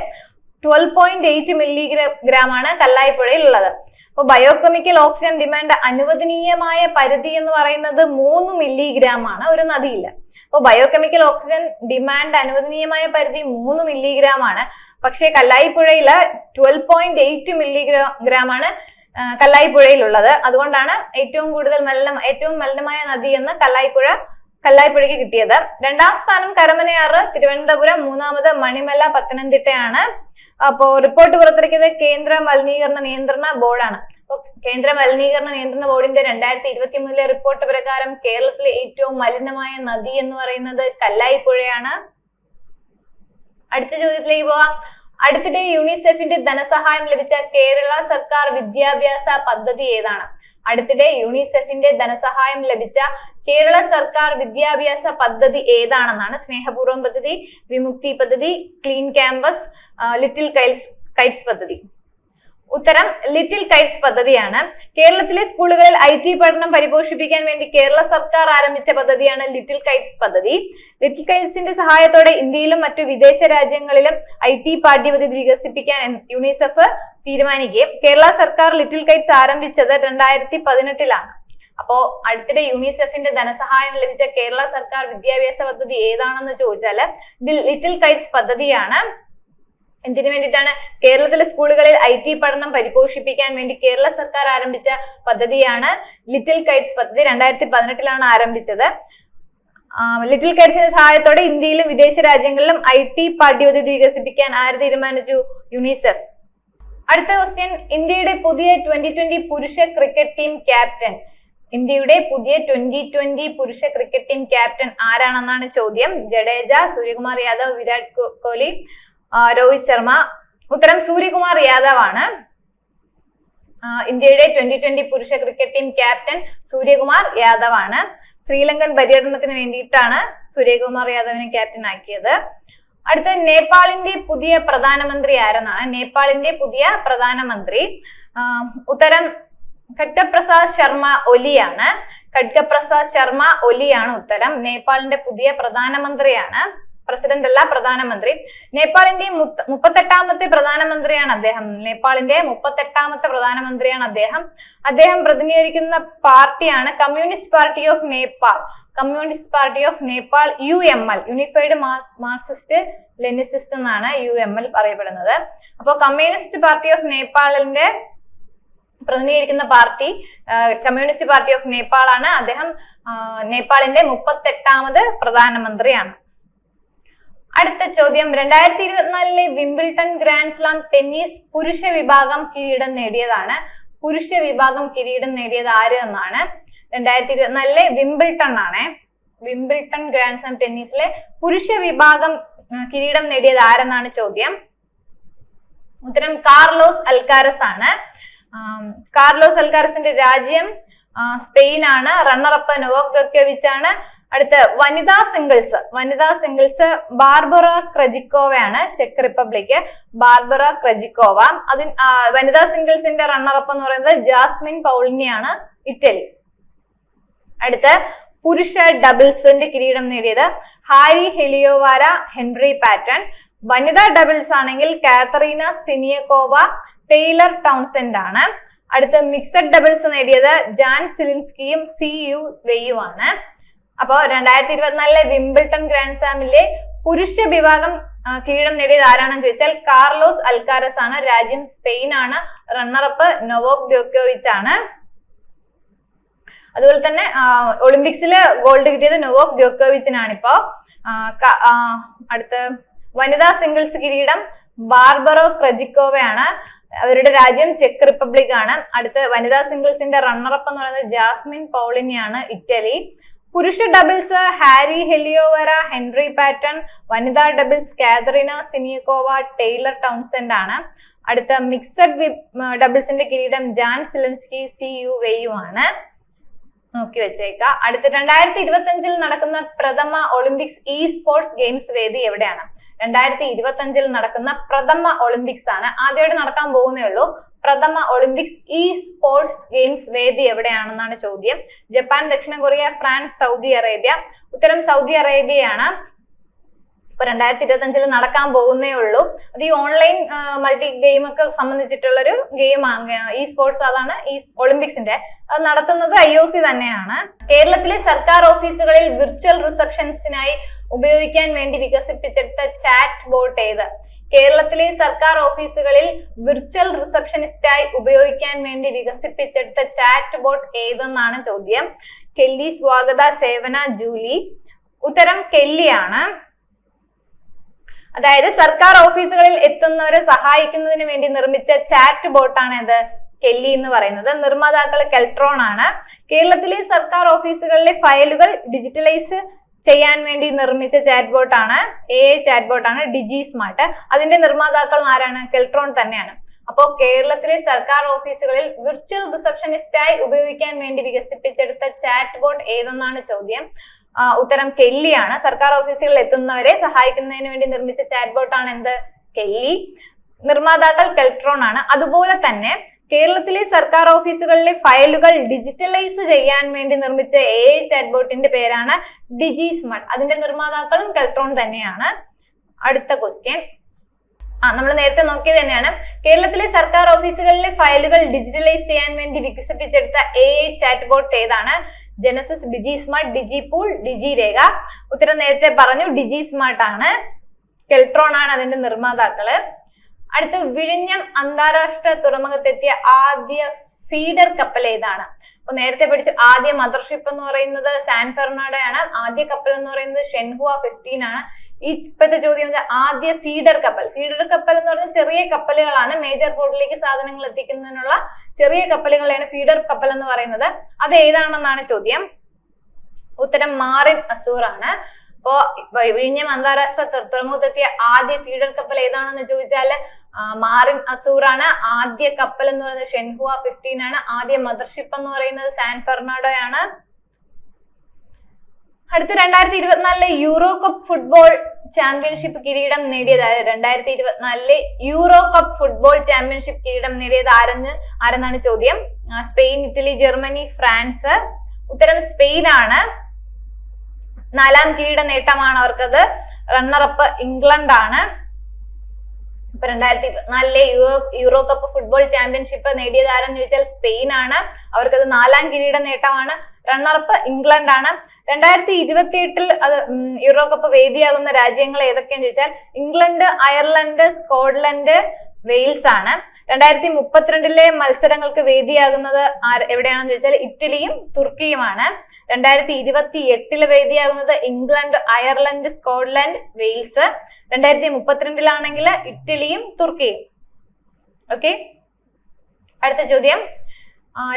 [SPEAKER 1] 12.8 മില്ലിഗ്രാം ആണ് കല്ലായിപ്പുഴയിൽ ഉള്ളത്. അപ്പൊ ബയോകെമിക്കൽ ഓക്സിജൻ ഡിമാൻഡ് അനുവദനീയമായ പരിധി എന്ന് പറയുന്നത് 3 മില്ലിഗ്രാം ആണ് ഒരു നദിയിൽ. അപ്പൊ ബയോകെമിക്കൽ ഓക്സിജൻ ഡിമാൻഡ് അനുവദനീയമായ പരിധി 3 മില്ലിഗ്രാം ആണ്. പക്ഷേ കല്ലായിപ്പുഴയില് 12.8 മില്ലിഗ്രാം ആണ് കല്ലായിപ്പുഴയിലുള്ളത്. അതുകൊണ്ടാണ് ഏറ്റവും മലിനമായ നദി എന്ന് കല്ലായിപ്പുഴയ്ക്ക് കിട്ടിയത്. 2ാം സ്ഥാനം കരമനയാറ് തിരുവനന്തപുരം, 3ാമത് മണിമല പത്തനംതിട്ടയാണ്. അപ്പോ റിപ്പോർട്ട് പുറത്തിറക്കിയത് കേന്ദ്ര മലിനീകരണ നിയന്ത്രണ ബോർഡാണ്. അപ്പൊ കേന്ദ്ര മലിനീകരണ നിയന്ത്രണ ബോർഡിന്റെ 2023 റിപ്പോർട്ട് പ്രകാരം കേരളത്തിലെ ഏറ്റവും മലിനമായ നദി എന്ന് പറയുന്നത് കല്ലായിപ്പുഴയാണ്. അടുത്ത ചോദ്യത്തിലേക്ക് പോവാം. അടുത്തിടെ യൂണിസെഫിന്റെ ധനസഹായം ലഭിച്ച കേരള സർക്കാർ വിദ്യാഭ്യാസ പദ്ധതി ഏതാണ്? അടുത്തിടെ യൂണിസെഫിന്റെ ധനസഹായം ലഭിച്ച കേരള സർക്കാർ വിദ്യാഭ്യാസ പദ്ധതി ഏതാണെന്നാണ്. സ്നേഹപൂർവ്വം പദ്ധതി, വിമുക്തി പദ്ധതി, ക്ലീൻ ക്യാമ്പസ്, ലിറ്റിൽ കൈറ്റ്സ് പദ്ധതി. ഉത്തരം ലിറ്റിൽ കൈറ്റ്സ് പദ്ധതിയാണ്. കേരളത്തിലെ സ്കൂളുകളിൽ IT പഠനം പരിപോഷിപ്പിക്കാൻ വേണ്ടി കേരള സർക്കാർ ആരംഭിച്ച പദ്ധതിയാണ് ലിറ്റിൽ കൈറ്റ്സ് പദ്ധതി. ലിറ്റിൽ കൈറ്റ്സിന്റെ സഹായത്തോടെ ഇന്ത്യയിലും മറ്റു വിദേശ രാജ്യങ്ങളിലും IT പാഠ്യപദ്ധതി വികസിപ്പിക്കാൻ യൂണിസെഫ് തീരുമാനിക്കുകയും കേരള സർക്കാർ ലിറ്റിൽ കൈറ്റ്സ് ആരംഭിച്ചത് 2018 അപ്പോ അടുത്തിടെ യൂണിസെഫിന്റെ ധനസഹായം ലഭിച്ച കേരള സർക്കാർ വിദ്യാഭ്യാസ പദ്ധതി ഏതാണെന്ന് ചോദിച്ചാല് ലിറ്റിൽ കൈറ്റ്സ് പദ്ധതിയാണ്. എന്തിനു വേണ്ടിയിട്ടാണ്? കേരളത്തിലെ സ്കൂളുകളിൽ IT പഠനം പരിപോഷിപ്പിക്കാൻ വേണ്ടി കേരള സർക്കാർ ആരംഭിച്ച പദ്ധതിയാണ് ലിറ്റിൽ കൈറ്റ്സ് പദ്ധതി. 2018 ആരംഭിച്ചത്. ലിറ്റിൽ കൈറ്റ്സിന്റെ സഹായത്തോടെ ഇന്ത്യയിലും വിദേശ രാജ്യങ്ങളിലും IT പാഠ്യപദ്ധതി വികസിപ്പിക്കാൻ ആര് തീരുമാനിച്ചു? യൂണിസെഫ്. അടുത്ത ക്വസ്റ്റ്യൻ, ഇന്ത്യയുടെ പുതിയ 2020 പുരുഷ ക്രിക്കറ്റ് ടീം ക്യാപ്റ്റൻ. ഇന്ത്യയുടെ പുതിയ 2020 പുരുഷ ക്രിക്കറ്റ് ടീം ക്യാപ്റ്റൻ ആരാണെന്നാണ് ചോദ്യം. ജഡേജ, സൂര്യകുമാർ യാദവ്, വിരാട് കോഹ്ലി, രോഹിത് ശർമ്മ. ഉത്തരം സൂര്യകുമാർ യാദവ് ആണ്. ഇന്ത്യയുടെ 2020 പുരുഷ cricket team captain Suryakumar Yadav ആണ്. ശ്രീലങ്കൻ പര്യടനത്തിന് വേണ്ടിയിട്ടാണ് സൂര്യകുമാർ യാദവിനെ ക്യാപ്റ്റൻ ആക്കിയത്. അടുത്ത, നേപ്പാളിന്റെ പുതിയ പ്രധാനമന്ത്രി ആരെന്നാണ്. നേപ്പാളിന്റെ പുതിയ പ്രധാനമന്ത്രി ഉത്തരം ഖഡ്ഗപ്രസാദ് ശർമ്മ ഒലിയാണ്. ഖഡ്ഗപ്രസാദ് ശർമ്മ ഒലിയാണ് ഉത്തരം. നേപ്പാളിന്റെ പുതിയ പ്രധാനമന്ത്രിയാണ്. പ്രസിഡന്റ് അല്ല, പ്രധാനമന്ത്രി. നേപ്പാളിന്റെ 38ാമത്തെ പ്രധാനമന്ത്രിയാണ് അദ്ദേഹം. നേപ്പാളിന്റെ 38ാമത്തെ പ്രധാനമന്ത്രിയാണ് അദ്ദേഹം. അദ്ദേഹം പ്രതിനിധീകരിക്കുന്ന പാർട്ടിയാണ് communist party of Nepal. Communist party of Nepal, UML, unified Marxist Leninist എന്നാണ് UML പറയപ്പെടുന്നത്. അപ്പോൾ കമ്മ്യൂണിസ്റ്റ് പാർട്ടി ഓഫ് നേപ്പാളിന്റെ പ്രതിനിധീകരിക്കുന്ന party communist party of Nepal ആണ്. അദ്ദേഹം നേപ്പാളിന്റെ 38ാമത് പ്രധാനമന്ത്രിയാണ്. അടുത്ത ചോദ്യം, 2024 വിംബിൾട്ടൺ ഗ്രാൻഡ് സ്ലാം ടെന്നീസ് പുരുഷ വിഭാഗം കിരീടം നേടിയതാണ്. പുരുഷ വിഭാഗം കിരീടം നേടിയത് ആര് എന്നാണ്. 2024 വിംബിൾട്ടൺ ആണ്. വിംബിൾട്ടൺ ഗ്രാൻഡ് സ്ലാം ടെന്നീസിലെ പുരുഷ വിഭാഗം കിരീടം നേടിയത് ആരെന്നാണ് ചോദ്യം. ഉത്തരം കാർലോസ് അൽക്കാരസ് ആണ്. കാർലോസ് അൽക്കാരസിന്റെ രാജ്യം സ്പെയിൻ ആണ്. റണ്ണറപ്പ് നൊവാക് ജോക്കോവിച്ച് ആണ്. അടുത്ത വനിതാ സിംഗിൾസ് ബാർബറ ക്രജിക്കോവയാണ്, ചെക്ക് റിപ്പബ്ലിക്. Barbara Krejcikova. വനിതാ സിംഗിൾസിന്റെ റണ്ണറപ്പ് എന്ന് പറയുന്നത് ജാസ്മിൻ പൗളിനിയാണ്, ഇറ്റലി. അടുത്ത പുരുഷ ഡബിൾസിന്റെ കിരീടം നേടിയത് ഹാരി ഹെലിയോവാര, ഹെൻറി പാറ്റൺ. വനിതാ ഡബിൾസ് ആണെങ്കിൽ കാതറീന സിനിയക്കോവ, ടെയ്ലർ ടൗൺസെന്റ് ആണ്. അടുത്ത മിക്സഡ് ഡബിൾസ് നേടിയത് ജാൻ സിലിൻസ്കിയും CU വെയ്യുമാണ്. അപ്പോ 2024 വിംബിൾട്ടൺ ഗ്രാൻഡ് സ്ലാമിലെ പുരുഷ വിഭാഗം കിരീടം നേടിയത് ആരാണെന്ന് ചോദിച്ചാൽ കാർലോസ് അൽക്കാരസ് ആണ്. രാജ്യം സ്പെയിൻ ആണ്. റണ്ണറപ്പ് നൊവാക് ദ്യോക്കോവിച്ച് ആണ്. അതുപോലെ തന്നെ ഒളിമ്പിക്സിൽ ഗോൾഡ് കിട്ടിയത് നൊവാക് ദ്യോക്കോവിച്ചിനാണ്. ഇപ്പോ അടുത്ത വനിതാ സിംഗിൾസ് കിരീടം ബാർബറോ ക്രജിക്കോവയാണ്. അവരുടെ രാജ്യം ചെക്ക് റിപ്പബ്ലിക് ആണ്. അടുത്ത വനിതാ സിംഗിൾസിന്റെ റണ്ണറപ്പ് എന്ന് പറയുന്നത് ജാസ്മിൻ പൗളിനിയാണ്, ഇറ്റലി. പുരുഷ ഡബിൾസ് ഹാരി ഹെലിയോവര, ഹെൻറി പാറ്റൺ. വനിതാ ഡബിൾസ് കാതറിന സിനിയക്കോവ, ടെയ്ലർ ടൗൺസെൻഡ് ആണ്. അടുത്ത മിക്സഡ് ഡബിൾസിന്റെ കിരീടം ജാൻ സിലിൻസ്കി, CU വെയ്യുമാണ്. നോക്കി വെച്ചേക്ക. അടുത്ത 2025 നടക്കുന്ന പ്രഥമ ഒളിമ്പിക്സ് സ്പോർട്സ് ഗെയിംസ് വേദി എവിടെയാണ്? 2025 നടക്കുന്ന പ്രഥമ ഒളിമ്പിക്സ് ആണ്. ആദ്യമായിട്ട് നടക്കാൻ പോകുന്നേ ഉള്ളൂ. പ്രഥമ ഒളിമ്പിക്സ് സ്പോർട്സ് ഗെയിംസ് വേദി എവിടെയാണെന്നാണ് ചോദ്യം. ജപ്പാൻ, ദക്ഷിണ കൊറിയ, ഫ്രാൻസ്, സൗദി അറേബ്യ. ഉത്തരം സൗദി അറേബ്യയാണ്. ഇപ്പൊ 2025 നടക്കാൻ പോകുന്നേ ഉള്ളൂ. അത് ഈ ഓൺലൈൻ മൾട്ടി ഗെയിം ഒക്കെ സംബന്ധിച്ചിട്ടുള്ള ഒരു ഗെയിമാണ് സ്പോർട്സ്. അതാണ് ഈ ഒളിമ്പിക്സിന്റെ. അത് നടത്തുന്നത് IOC തന്നെയാണ്. കേരളത്തിലെ സർക്കാർ ഓഫീസുകളിൽ വിർച്വൽ റിസപ്ഷൻസിനായി ഉപയോഗിക്കാൻ വേണ്ടി വികസിപ്പിച്ചെടുത്ത ചാറ്റ് ബോട്ട് ഏത്? കേരളത്തിലെ സർക്കാർ ഓഫീസുകളിൽ വിർച്വൽ റിസപ്ഷനിസ്റ്റായി ഉപയോഗിക്കാൻ വേണ്ടി വികസിപ്പിച്ചെടുത്ത ചാറ്റ് ബോട്ട് ഏതെന്നാണ് ചോദ്യം. കെല്ലി, സ്വാഗത, സേവന, ജൂലി. ഉത്തരം കെല്ലിയാണ്. അതായത് സർക്കാർ ഓഫീസുകളിൽ എത്തുന്നവരെ സഹായിക്കുന്നതിന് വേണ്ടി നിർമ്മിച്ച ചാറ്റ് ബോട്ടാണ് ഇത് കെല്ലി എന്ന് പറയുന്നത്. നിർമ്മാതാക്കൾ കെൽട്രോൺ ആണ്. കേരളത്തിലെ സർക്കാർ ഓഫീസുകളിലെ ഫയലുകൾ ഡിജിറ്റലൈസ് ചെയ്യാൻ വേണ്ടി നിർമ്മിച്ച ചാറ്റ് ബോട്ടാണ് AI ചാറ്റ് ബോട്ടാണ് ഡിജി സ്മാർട്ട്. അതിന്റെ നിർമ്മാതാക്കൾ ആരാണ്? കെൽട്രോൺ തന്നെയാണ്. അപ്പോൾ കേരളത്തിലെ സർക്കാർ ഓഫീസുകളിൽ വിർച്വൽ റിസപ്ഷനിസ്റ്റായി ഉപയോഗിക്കാൻ വേണ്ടി വികസിപ്പിച്ചെടുത്ത ചാറ്റ് ബോട്ട് ഏതെന്നാണ് ചോദ്യം. ഉത്തരം കെല്ലിയാണ്. സർക്കാർ ഓഫീസുകളിൽ എത്തുന്നവരെ സഹായിക്കുന്നതിന് വേണ്ടി നിർമ്മിച്ച ചാറ്റ് ബോട്ടാണ് എന്ത്? കെല്ലി. നിർമ്മാതാക്കൾ കെൽട്രോൺ ആണ്. അതുപോലെ തന്നെ കേരളത്തിലെ സർക്കാർ ഓഫീസുകളിലെ ഫയലുകൾ ഡിജിറ്റലൈസ് ചെയ്യാൻ വേണ്ടി നിർമ്മിച്ച AI ചാറ്റ് ബോട്ടിന്റെ പേരാണ് ഡിജി സ്മാർട്ട്. അതിന്റെ നിർമ്മാതാക്കളും കെൽട്രോൺ തന്നെയാണ്. അടുത്ത ക്വസ്റ്റ്യൻ നമ്മൾ നേരത്തെ നോക്കിയത് തന്നെയാണ്. കേരളത്തിലെ സർക്കാർ ഓഫീസുകളിലെ ഫയലുകൾ ഡിജിറ്റലൈസ് ചെയ്യാൻ വേണ്ടി വികസിപ്പിച്ചെടുത്ത AI ചാറ്റ് ബോട്ട് ഏതാണ്? ജനസിസ്, ഡിജി സ്മാർട്ട്, ഡിജി പൂൾ, ഡിജി രേഖ. ഉത്തരം നേരത്തെ പറഞ്ഞു, ഡിജി സ്മാർട്ട് ആണ്. കെൽട്രോൺ ആണ് അതിന്റെ നിർമ്മാതാക്കള്. അടുത്ത വിഴിഞ്ഞം അന്താരാഷ്ട്ര തുറമുഖത്തെത്തിയ ആദ്യ ഫീഡർ കപ്പൽ ഏതാണ്? അപ്പൊ നേരത്തെ പഠിച്ചു ആദ്യ മദർഷിപ്പ് എന്ന് പറയുന്നത് സാൻ ഫെർണാണ്ടോ ആണ്. ആദ്യ കപ്പൽ എന്ന് പറയുന്നത് ഷെൻഹുവ 15 ആണ്. ഇപ്പോഴത്തെ ചോദ്യം ആദ്യ ഫീഡർ കപ്പൽ. ഫീഡർ കപ്പൽ എന്ന് പറയുന്നത് ചെറിയ കപ്പലുകളാണ്. മേജർ പോർട്ടിലേക്ക് സാധനങ്ങൾ എത്തിക്കുന്നതിനുള്ള ചെറിയ കപ്പലുകളെയാണ് ഫീഡർ കപ്പൽ എന്ന് പറയുന്നത്. അത് ഏതാണെന്നാണ് ചോദ്യം. ഉത്തരം മാറിൻ അസൂർ ആണ്. അപ്പോ വിഴിഞ്ഞം അന്താരാഷ്ട്ര തുറമുഖത്തെത്തിയ ആദ്യ ഫീഡർ കപ്പൽ ഏതാണെന്ന് ചോദിച്ചാൽ മാറിൻ അസൂർ ആണ്. ആദ്യ കപ്പൽ എന്ന് പറയുന്നത് ഷെൻഹുവ 15 ആണ്. ആദ്യ മദർഷിപ്പ് എന്ന് പറയുന്നത് സാൻ ഫെർണാണ്ടോ ആണ്. അടുത്ത 2024 യൂറോ കപ്പ് ഫുട്ബോൾ ചാമ്പ്യൻഷിപ്പ് കിരീടം നേടിയത് 2024 യൂറോ കപ്പ് ഫുട്ബോൾ ചാമ്പ്യൻഷിപ്പ് കിരീടം നേടിയത് ആരെന്നാണ് ചോദ്യം. Spain, Italy, Germany, France. ഉത്തരം സ്പെയിൻ ആണ്. 4ാം കിരീട നേട്ടമാണ് അവർക്കത്. റണ്ണറപ്പ് ഇംഗ്ലണ്ട് ആണ്. ഇപ്പൊ 2024 യൂറോ കപ്പ് ഫുട്ബോൾ ചാമ്പ്യൻഷിപ്പ് നേടിയത് ആരെന്ന് ചോദിച്ചാൽ സ്പെയിൻ ആണ്. അവർക്കത് 4ാം കിരീട നേട്ടമാണ്. റണ്ണറപ്പ് ഇംഗ്ലണ്ട് ആണ്. 2028 അത് യൂറോ കപ്പ് വേദിയാകുന്ന രാജ്യങ്ങൾ ഏതൊക്കെയാന്ന് ചോദിച്ചാൽ ഇംഗ്ലണ്ട്, അയർലൻഡ്, സ്കോട്ട്ലൻഡ്, വെയിൽസ് ആണ്. 2032 മത്സരങ്ങൾക്ക് വേദിയാകുന്നത് എവിടെയാണെന്ന് ചോദിച്ചാൽ ഇറ്റലിയും തുർക്കിയുമാണ്. 2028 വേദിയാകുന്നത് ഇംഗ്ലണ്ട്, അയർലൻഡ്, സ്കോട്ട്ലൻഡ്, വെയിൽസ്. 2032 ഇറ്റലിയും തുർക്കിയും. ഓക്കെ, അടുത്ത ചോദ്യം.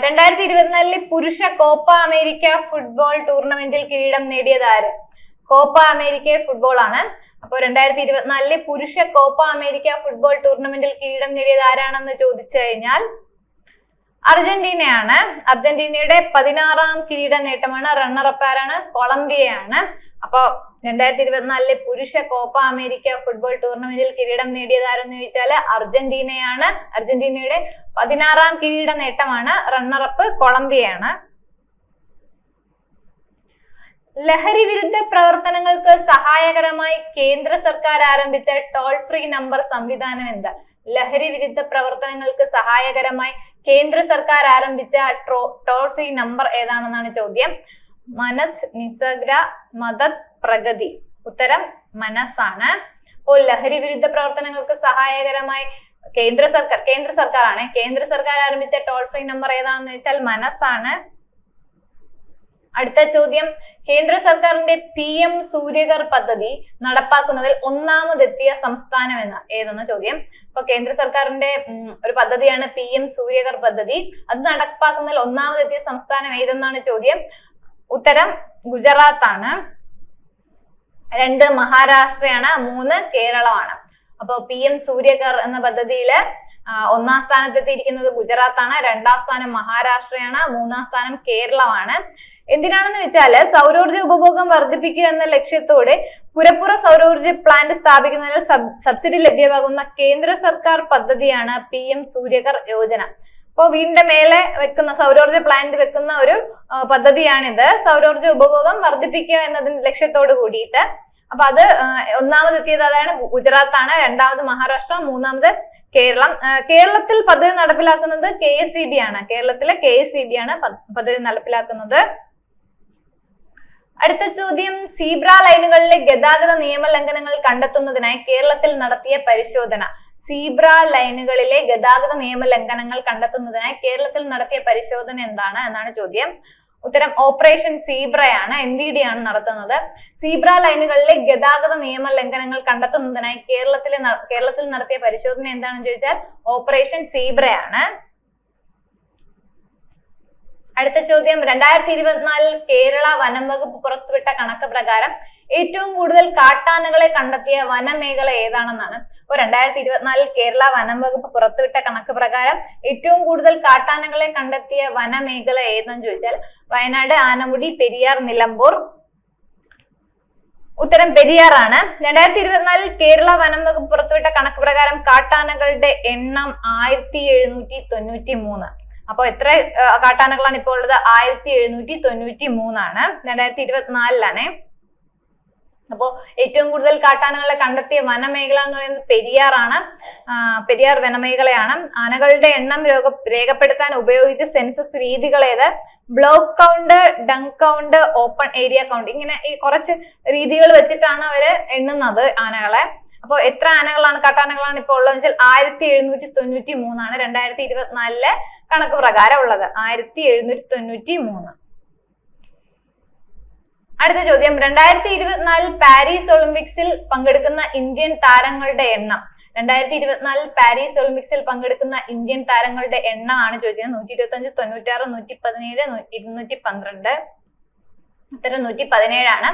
[SPEAKER 1] 2024 പുരുഷ കോപ്പ അമേരിക്ക ഫുട്ബോൾ ടൂർണമെന്റിൽ കിരീടം നേടിയത് ആര്? കോപ്പ അമേരിക്ക ഫുട്ബോൾ ആണ്. അപ്പോൾ 2024 പുരുഷ കോപ്പ അമേരിക്ക ഫുട്ബോൾ ടൂർണമെന്റിൽ കിരീടം നേടിയത് ആരാണെന്ന് ചോദിച്ചു കഴിഞ്ഞാൽ അർജന്റീനയാണ്. അർജന്റീനയുടെ 16ാം കിരീട നേട്ടമാണ്. റണ്ണറപ്പ് ആരാണ്? കൊളംബിയയാണ്. അപ്പൊ 2024 പുരുഷ കോപ്പ അമേരിക്ക ഫുട്ബോൾ ടൂർണമെന്റിൽ കിരീടം നേടിയത് ആരെന്ന് ചോദിച്ചാൽ അർജന്റീനയാണ്. അർജന്റീനയുടെ 16ാം കിരീട നേട്ടമാണ്. റണ്ണറപ്പ് കൊളംബിയയാണ്. ലഹരി വിരുദ്ധ പ്രവർത്തനങ്ങൾക്ക് സഹായകരമായി കേന്ദ്ര സർക്കാർ ആരംഭിച്ച ടോൾ ഫ്രീ നമ്പർ സംവിധാനം എന്താ? ലഹരി വിരുദ്ധ പ്രവർത്തനങ്ങൾക്ക് സഹായകരമായി കേന്ദ്ര സർക്കാർ ആരംഭിച്ച ടോൾ ഫ്രീ നമ്പർ ഏതാണെന്നാണ് ചോദ്യം. മനസ്, നിസഗ്ര, മദത്, പ്രഗതി. ഉത്തരം മനസ്സാണ്. അപ്പോൾ ലഹരി വിരുദ്ധ പ്രവർത്തനങ്ങൾക്ക് സഹായകരമായി കേന്ദ്ര സർക്കാർ ആരംഭിച്ച ടോൾ ഫ്രീ നമ്പർ ഏതാണെന്ന് വെച്ചാൽ മനസ്സാണ്. അടുത്ത ചോദ്യം, കേന്ദ്ര സർക്കാരിന്റെ PM സൂര്യഘർ പദ്ധതി നടപ്പാക്കുന്നതിൽ ഒന്നാമതെത്തിയ സംസ്ഥാനം ഏതെന്ന ചോദ്യം. അപ്പൊ കേന്ദ്ര സർക്കാരിന്റെ ഒരു പദ്ധതിയാണ് PM സൂര്യഘർ പദ്ധതി. അത് നടപ്പാക്കുന്നതിൽ ഒന്നാമതെത്തിയ സംസ്ഥാനം ഏതെന്നാണ് ചോദ്യം. ഉത്തരം ഗുജറാത്ത് ആണ്. 2 മഹാരാഷ്ട്രയാണ്, 3 കേരളമാണ്. അപ്പൊ PM സൂര്യഘർ എന്ന പദ്ധതിയില് ഒന്നാം സ്ഥാനത്തെത്തിയിരിക്കുന്നത് ഗുജറാത്താണ്, 2ാം സ്ഥാനം മഹാരാഷ്ട്രയാണ്, 3ാം സ്ഥാനം കേരളമാണ്. എന്തിനാണെന്ന് വെച്ചാല് സൗരോർജ്ജ ഉപഭോഗം വർദ്ധിപ്പിക്കുക എന്ന ലക്ഷ്യത്തോടെ പുരപ്പുറ സൗരോർജ്ജ പ്ലാന്റ് സ്ഥാപിക്കുന്നതിൽ സബ്സിഡി ലഭ്യമാകുന്ന കേന്ദ്ര സർക്കാർ പദ്ധതിയാണ് PM സൂര്യഘർ യോജന. അപ്പോൾ വീടിന്റെ മേലെ വെക്കുന്ന സൗരോർജ്ജ പ്ലാന്റ് വെക്കുന്ന ഒരു പദ്ധതിയാണിത്. സൗരോർജ്ജ ഉപഭോഗം വർദ്ധിപ്പിക്കുക എന്നതിന് ലക്ഷ്യത്തോട് കൂടിയിട്ട്. അപ്പൊ അത് ഒന്നാമതെത്തിയത് അതാണ് ഗുജറാത്താണ്, 2ാമത് മഹാരാഷ്ട്ര, 3ാമത് കേരളം. കേരളത്തിൽ പദ്ധതി നടപ്പിലാക്കുന്നത് KSEB ആണ്. കേരളത്തിലെ KSEB ആണ് പദ്ധതി നടപ്പിലാക്കുന്നത്. അടുത്ത ചോദ്യം, സീബ്ര ലൈനുകളിലെ ഗതാഗത നിയമലംഘനങ്ങൾ കണ്ടെത്തുന്നതിനായി കേരളത്തിൽ നടത്തിയ പരിശോധന. സീബ്ര ലൈനുകളിലെ ഗതാഗത നിയമലംഘനങ്ങൾ കണ്ടെത്തുന്നതിനായി കേരളത്തിൽ നടത്തിയ പരിശോധന എന്താണ് എന്നാണ് ചോദ്യം. ഉത്തരം ഓപ്പറേഷൻ സീബ്രയാണ്. MVD ആണ് നടത്തുന്നത്. സീബ്ര ലൈനുകളിലെ ഗതാഗത നിയമലംഘനങ്ങൾ കണ്ടെത്തുന്നതിനായി കേരളത്തിൽ നടത്തിയ പരിശോധന എന്താണെന്ന് ചോദിച്ചാൽ ഓപ്പറേഷൻ സീബ്രയാണ്. അടുത്ത ചോദ്യം, 2024 കേരള വനം വകുപ്പ് പുറത്തുവിട്ട കണക്ക് പ്രകാരം ഏറ്റവും കൂടുതൽ കാട്ടാനകളെ കണ്ടെത്തിയ വനമേഖല ഏതാണെന്നാണ്. അപ്പോൾ 2024 കേരള വനം വകുപ്പ് പുറത്തുവിട്ട കണക്ക് പ്രകാരം ഏറ്റവും കൂടുതൽ കാട്ടാനകളെ കണ്ടെത്തിയ വനമേഖല ഏതെന്ന് ചോദിച്ചാൽ വയനാട്, ആനമുടി, പെരിയാർ, നിലമ്പൂർ. ഉത്തരം പെരിയാർ ആണ്. 2024 കേരള വനം വകുപ്പ് പുറത്തുവിട്ട കണക്ക് പ്രകാരം കാട്ടാനകളുടെ എണ്ണം 1793. അപ്പൊ എത്ര കാട്ടാനകളാണ് ഇപ്പോൾ ഉള്ളത്? 1793 ആണ്. 2024 അപ്പോ ഏറ്റവും കൂടുതൽ കാട്ടാനകളെ കണ്ടെത്തിയ വനമേഖല എന്ന് പറയുന്നത് പെരിയാർ ആണ്. പെരിയാർ വനമേഖലയാണ്. ആനകളുടെ എണ്ണം രേഖപ്പെടുത്താൻ ഉപയോഗിച്ച സെൻസസ് രീതികൾ ഏത്? Block count, dung count, open area count. ഇങ്ങനെ ഈ കുറച്ച് രീതികൾ വെച്ചിട്ടാണ് അവര് എണ്ണുന്നത് ആനകളെ. അപ്പോൾ എത്ര കാട്ടാനകളാണ് ഇപ്പോൾ ഉള്ളത് വെച്ചാൽ 1793 ആണ് 2024 കണക്ക് പ്രകാരം ഉള്ളത്. 1793. അടുത്ത ചോദ്യം, 2024 പാരീസ് ഒളിമ്പിക്സിൽ പങ്കെടുക്കുന്ന ഇന്ത്യൻ താരങ്ങളുടെ എണ്ണം. 2024 പാരീസ് ഒളിമ്പിക്സിൽ പങ്കെടുക്കുന്ന ഇന്ത്യൻ താരങ്ങളുടെ എണ്ണമാണ് ചോദിച്ചത്. 125, 96, 117, 212. ഉത്തരം 117 ആണ്.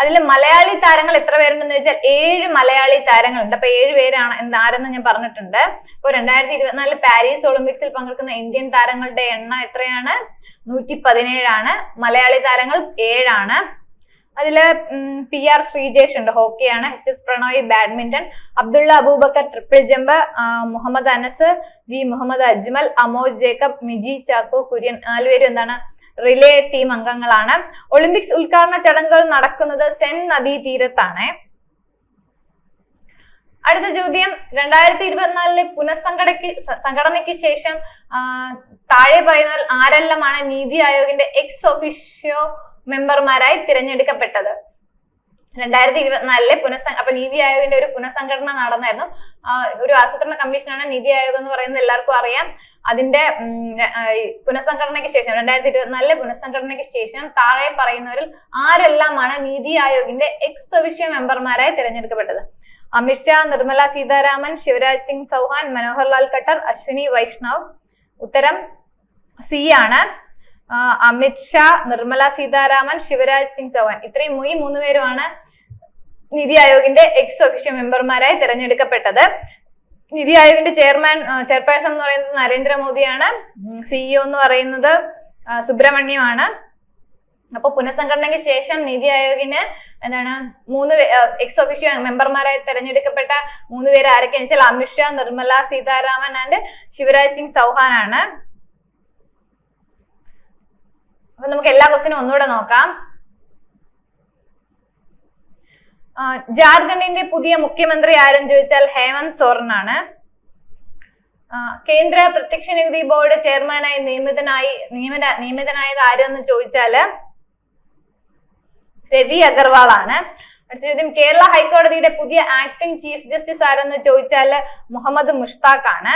[SPEAKER 1] അതിൽ മലയാളി താരങ്ങൾ എത്ര പേരുണ്ടെന്ന് ചോദിച്ചാൽ 7 മലയാളി താരങ്ങളുണ്ട്. അപ്പൊ 7 പേരാണ് ആരെന്ന് ഞാൻ പറഞ്ഞിട്ടുണ്ട്. അപ്പോൾ 2024 പാരീസ് ഒളിമ്പിക്സിൽ പങ്കെടുക്കുന്ന ഇന്ത്യൻ താരങ്ങളുടെ എണ്ണം എത്രയാണ്? 117 ആണ്. മലയാളി താരങ്ങൾ 7 ആണ്. അതില് PR ശ്രീജേഷ് ഉണ്ട്, ഹോക്കിയാണ്. HS Prannoy badminton, Abdulla Aboobacker triple jump, Muhammed Anas, V Muhammed Ajmal, Amoj Jacob, Miji Chacko Kurian 4 പേരും എന്താണ് റിലേ ടീം അംഗങ്ങളാണ്. ഒളിമ്പിക്സ് ഉദ്ഘാടന ചടങ്ങുകൾ നടക്കുന്നത് സെൻ നദീ തീരത്താണ്. അടുത്ത ചോദ്യം, 2024 പുനഃസംഘടനയ്ക്ക് ശേഷം താഴെ പറയുന്നതിൽ ആരെല്ലാമാണ് നീതി ആയോഗിന്റെ എക്സ് ഒഫീഷ്യോ മെമ്പർമാരായി തിരഞ്ഞെടുക്കപ്പെട്ടത്? 2024 അപ്പൊ നീതി ആയോഗിന്റെ ഒരു പുനഃസംഘടന നടന്നായിരുന്നു. ഒരു ആസൂത്രണ കമ്മീഷനാണ് നീതി ആയോഗ് എന്ന് പറയുന്നത്, എല്ലാവർക്കും അറിയാം. അതിന്റെ പുനഃസംഘടനയ്ക്ക് ശേഷം 2024 പുനഃസംഘടനയ്ക്ക് ശേഷം താഴെ പറയുന്നവരിൽ ആരെല്ലാമാണ് നീതി ആയോഗിന്റെ എക്സ് ഒഫീഷ്യോ മെമ്പർമാരായി തിരഞ്ഞെടുക്കപ്പെട്ടത്? അമിത്ഷാ, നിർമ്മല സീതാരാമൻ, ശിവരാജ് സിംഗ് ചൗഹാൻ, മനോഹർ ലാൽ ഖട്ടർ, അശ്വിനി വൈഷ്ണവ്. ഉത്തരം C ആണ്. അമിത്ഷാ, നിർമ്മല സീതാരാമൻ, ശിവരാജ് സിംഗ് ചൗഹാൻ. ഇത്രയും 3 പേരുമാണ് നീതി ആയോഗിന്റെ എക്സ് ഒഫീഷ്യോ മെമ്പർമാരായി തിരഞ്ഞെടുക്കപ്പെട്ടത്. നീതി ആയോഗിന്റെ ചെയർപേഴ്സൺ എന്ന് പറയുന്നത് നരേന്ദ്രമോദിയാണ്. CEO എന്ന് പറയുന്നത് സുബ്രഹ്മണ്യമാണ്. അപ്പൊ പുനഃസംഘടനയ്ക്ക് ശേഷം നീതി ആയോഗിന് 3 എക്സ് ഒഫീഷ്യോ മെമ്പർമാരായി തിരഞ്ഞെടുക്കപ്പെട്ട 3 പേര് ആരൊക്കെയാണെന്ന് വെച്ചാൽ അമിത്ഷാ, നിർമ്മല സീതാരാമൻ ആൻഡ് ശിവരാജ് സിംഗ് ചൗഹാൻ ആണ്. അപ്പൊ നമുക്ക് എല്ലാ ക്വസ്റ്റ്യനും ഒന്നുകൂടെ നോക്കാം. ജാർഖണ്ഡിന്റെ പുതിയ മുഖ്യമന്ത്രി ആരെന്ന് ചോദിച്ചാൽ ഹേമന്ത് സോറൻ ആണ്. കേന്ദ്ര പ്രത്യക്ഷ നികുതി ബോർഡ് ചെയർമാനായി നിയമിതനായത് ആരെന്ന് ചോദിച്ചാല് രവി അഗർവാൾ ആണ്. അടുത്ത ചോദ്യം, കേരള ഹൈക്കോടതിയുടെ പുതിയ ആക്ടിംഗ് ചീഫ് ജസ്റ്റിസ് ആരെന്ന് ചോദിച്ചാല് മുഹമ്മദ് മുഷ്താഖ് ആണ്.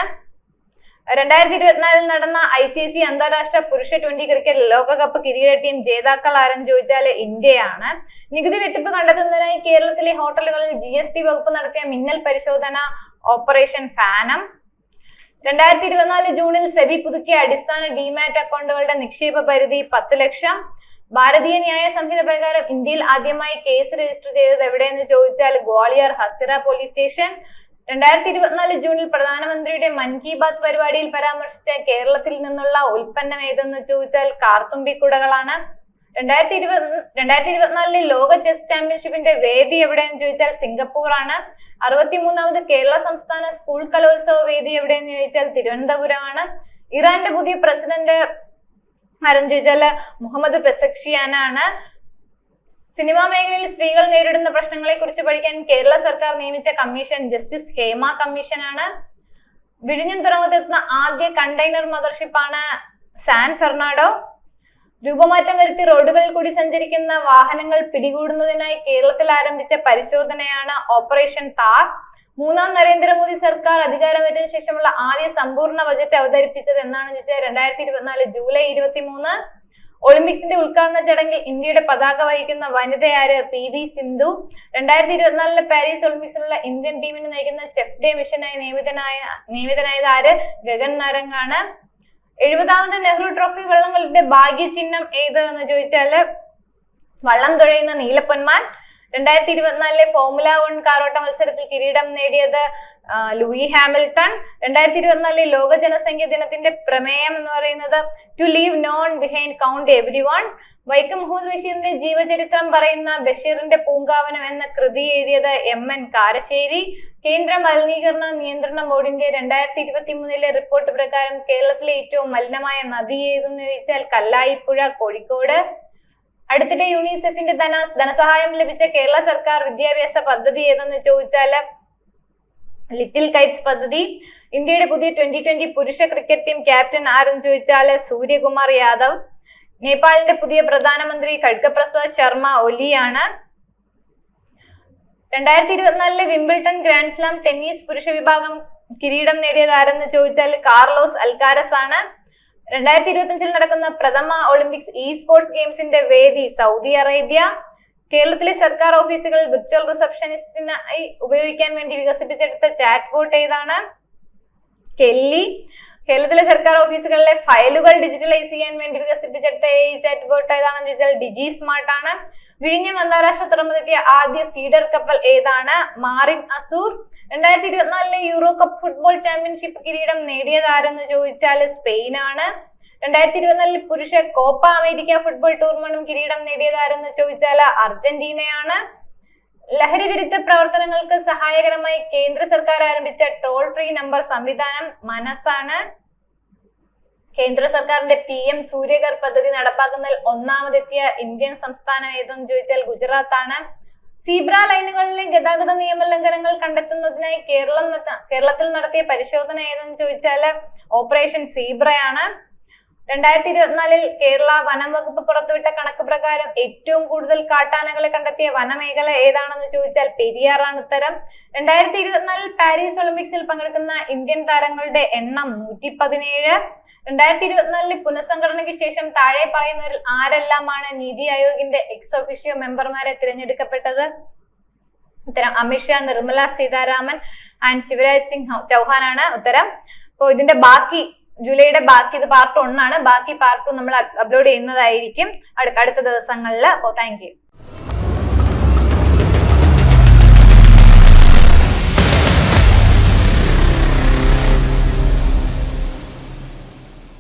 [SPEAKER 1] 2024 നടന്ന ICC അന്താരാഷ്ട്ര പുരുഷ 20 ക്രിക്കറ്റ് ലോകകപ്പ് കിരീട ടീം ജേതാക്കൾ ആരെന്ന് ചോദിച്ചാല് ഇന്ത്യയാണ്. നികുതി വെട്ടിപ്പ് കണ്ടെത്തുന്നതിനായി കേരളത്തിലെ ഹോട്ടലുകളിൽ GST വകുപ്പ് നടത്തിയ മിന്നൽ പരിശോധന ഓപ്പറേഷൻ ഫാനം. 2024 ജൂണിൽ സെബി പുതുക്കിയ അടിസ്ഥാന ഡിമാറ്റ് അക്കൗണ്ടുകളുടെ നിക്ഷേപ പരിധി 10 ലക്ഷം. ഭാരതീയ ന്യായ സംഹിത പ്രകാരം ഇന്ത്യയിൽ ആദ്യമായി കേസ് രജിസ്റ്റർ ചെയ്തത് എവിടെയെന്ന് ചോദിച്ചാൽ ഗ്വാളിയർ ഹസിറ പോലീസ് സ്റ്റേഷൻ. 2024 ജൂണിൽ പ്രധാനമന്ത്രിയുടെ മൻ കി ബാത്ത് പരിപാടിയിൽ പരാമർശിച്ച കേരളത്തിൽ നിന്നുള്ള ഉൽപ്പന്നം ഏതെന്ന് ചോദിച്ചാൽ കാർത്തുമ്പിക്കുടകളാണ്. 2024 ലോക ചെസ് ചാമ്പ്യൻഷിപ്പിന്റെ വേദി എവിടെയെന്ന് ചോദിച്ചാൽ സിംഗപ്പൂർ ആണ്. 63ാമത് കേരള സംസ്ഥാന സ്കൂൾ കലോത്സവ വേദി എവിടെയെന്ന് ചോദിച്ചാൽ തിരുവനന്തപുരമാണ്. ഇറാന്റെ പുതിയ പ്രസിഡന്റ് ആരെന്ന് ചോദിച്ചാൽ മുഹമ്മദ് പെസക്ഷിയാൻ ആണ്. സിനിമാ മേഖലയിൽ സ്ത്രീകൾ നേരിടുന്ന പ്രശ്നങ്ങളെ കുറിച്ച് പഠിക്കാൻ കേരള സർക്കാർ നിയമിച്ച കമ്മീഷൻ ജസ്റ്റിസ് ഹേമ കമ്മീഷൻ ആണ്. വിഴിഞ്ഞം തുറമുഖത്തെത്തുന്ന ആദ്യ കണ്ടെയ്നർ മദർഷിപ്പാണ് സാൻ ഫെർണാണ്ടോ. രൂപമാറ്റം വരുത്തി റോഡുകളിൽ കൂടി സഞ്ചരിക്കുന്ന വാഹനങ്ങൾ പിടികൂടുന്നതിനായി കേരളത്തിൽ ആരംഭിച്ച പരിശോധനയാണ് ഓപ്പറേഷൻ താർ. 3ാം നരേന്ദ്രമോദി സർക്കാർ അധികാരമേറ്റതിനു ശേഷമുള്ള ആദ്യ സമ്പൂർണ്ണ ബജറ്റ് അവതരിപ്പിച്ചത് എന്നാണെന്ന് ചോദിച്ചാൽ 2024 ജൂലൈ 23. ഒളിമ്പിക്സിന്റെ ഉദ്ഘാടന ചടങ്ങിൽ ഇന്ത്യയുടെ പതാക വഹിക്കുന്ന വനിതയാര്? PV സിന്ധു. 2024 പാരീസ് ഒളിമ്പിക്സിലുള്ള ഇന്ത്യൻ ടീമിനെ നയിക്കുന്ന ചെഫ് ഡേ മിഷനായി നിയമിതനായത് ആര്? ഗഗൻ നാരംഗാണ്. 70ാമത് നെഹ്റു ട്രോഫി വള്ളംകളിയുടെ ഭാഗ്യചിഹ്നം ഏത് എന്ന് ചോദിച്ചാല് വള്ളം തുഴയുന്ന നീലപ്പൊന്മാൻ. 2024 ഫോർമുല 1 കാറോട്ട മത്സരത്തിൽ കിരീടം നേടിയത് ലൂയി ഹാമിൽട്ടൺ. 2024 ലോക ജനസംഖ്യ ദിനത്തിന്റെ പ്രമേയം എന്ന് പറയുന്നത് to leave none behind count every one. Vaikom Muhammad ബഷീറിന്റെ ജീവചരിത്രം പറയുന്ന ബഷീറിന്റെ പൂങ്കാവനം എന്ന കൃതി എഴുതിയത് MN കാരശ്ശേരി. കേന്ദ്ര മലിനീകരണ നിയന്ത്രണ ബോർഡിന്റെ 2023 റിപ്പോർട്ട് പ്രകാരം കേരളത്തിലെ ഏറ്റവും മലിനമായ നദി ഏതെന്ന് ചോദിച്ചാൽ കല്ലായിപ്പുഴ, കോഴിക്കോട്. അടുത്തിടെ യൂണിസെഫിന്റെ ധനസഹായം ലഭിച്ച കേരള സർക്കാർ വിദ്യാഭ്യാസ പദ്ധതി ഏതെന്ന് ചോദിച്ചാൽ ലിറ്റിൽ കൈറ്റ്സ് പദ്ധതി. ഇന്ത്യയുടെ പുതിയ 2020 പുരുഷ ക്രിക്കറ്റ് ടീം ക്യാപ്റ്റൻ ആരെന്ന് ചോദിച്ചാൽ സൂര്യകുമാർ യാദവ്. നേപ്പാളിന്റെ പുതിയ പ്രധാനമന്ത്രി ഖഡ്ഗപ്രസാദ് ശർമ്മ ഒലിയാണ്. 2024 വിംബിൾട്ടൺ ഗ്രാൻഡ് സ്ലാം ടെന്നീസ് പുരുഷ വിഭാഗം കിരീടം നേടിയത് ആരെന്ന് ചോദിച്ചാൽ കാർലോസ് അൽക്കാരസ് ആണ്. 2025 നടക്കുന്ന പ്രഥമ ഒളിമ്പിക്സ് സ്പോർട്സ് ഗെയിംസിന്റെ വേദി സൗദി അറേബ്യ. കേരളത്തിലെ സർക്കാർ ഓഫീസുകൾ വിർച്വൽ റിസപ്ഷനിസ്റ്റിനായി ഉപയോഗിക്കാൻ വേണ്ടി വികസിപ്പിച്ചെടുത്ത ചാറ്റ് ബോട്ട് ഏതാണ്? കെല്ലി. കേരളത്തിലെ സർക്കാർ ഓഫീസുകളിലെ ഫയലുകൾ ഡിജിറ്റലൈസ് ചെയ്യാൻ വേണ്ടി വികസിപ്പിച്ചെടുത്ത ചാറ്റ് ബോട്ട് ഏതാണെന്ന് ചോദിച്ചാൽ ഡിജി സ്മാർട്ട് ആണ്. വിഴിഞ്ഞം അന്താരാഷ്ട്ര തുറമുഖത്തെത്തിയ ആദ്യ ഫീഡർ കപ്പൽ ഏതാണ്? Marin Azur. 2024 Euro cup football championship കിരീടം നേടിയത് ആരെന്ന് ചോദിച്ചാൽ സ്പെയിൻ ആണ്. 2024 പുരുഷ കോപ്പ അമേരിക്ക ഫുട്ബോൾ ടൂർണമെന്റും കിരീടം നേടിയത് ആരെന്ന് ചോദിച്ചാൽ അർജന്റീനയാണ്. ലഹരി വിരുദ്ധ പ്രവർത്തനങ്ങൾക്ക് സഹായകരമായി കേന്ദ്ര സർക്കാർ ആരംഭിച്ച ടോൾ ഫ്രീ നമ്പർ സംവിധാനം മനസ്സാണ്. കേന്ദ്ര സർക്കാരിന്റെ PM സൂര്യഘർ പദ്ധതി നടപ്പാക്കുന്നതിൽ ഒന്നാമതെത്തിയ ഇന്ത്യൻ സംസ്ഥാനം ഏതെന്ന് ചോദിച്ചാൽ ഗുജറാത്ത് ആണ്. സീബ്ര ലൈനുകളിലെ ഗതാഗത നിയമലംഘനങ്ങൾ കണ്ടെത്തുന്നതിനായി കേരളത്തിൽ നടത്തിയ പരിശോധന ഏതെന്ന് ചോദിച്ചാൽ ഓപ്പറേഷൻ സീബ്രയാണ്. 2024 കേരള വനം വകുപ്പ് പുറത്തുവിട്ട കണക്ക് പ്രകാരം ഏറ്റവും കൂടുതൽ കാട്ടാനകളെ കണ്ടെത്തിയ വനമേഖല ഏതാണെന്ന് ചോദിച്ചാൽ പെരിയാറാണ് ഉത്തരം. 2024 പാരീസ് ഒളിമ്പിക്സിൽ പങ്കെടുക്കുന്ന ഇന്ത്യൻ താരങ്ങളുടെ എണ്ണം 117. 2024 പുനഃസംഘടനയ്ക്ക് ശേഷം താഴെ പറയുന്നവരിൽ ആരെല്ലാമാണ് നീതി ആയോഗിന്റെ എക്സ് ഒഫീഷ്യോ മെമ്പർമാരെ തിരഞ്ഞെടുക്കപ്പെട്ടത്? ഉത്തരം അമിത്ഷാ, നിർമ്മല സീതാരാമൻ ആൻഡ് ശിവരാജ് സിംഗ് ചൗഹാൻ ആണ് ഉത്തരം. അപ്പോൾ ഇതിന്റെ ബാക്കി ജൂലൈയുടെ ബാക്കി, ഇത് പാർട്ട് 1 ആണ്. ബാക്കി പാർട്ട് 2 നമ്മൾ അപ്ലോഡ് ചെയ്യുന്നതായിരിക്കും അടുത്ത ദിവസങ്ങളിൽ. അപ്പോൾ താങ്ക് യു.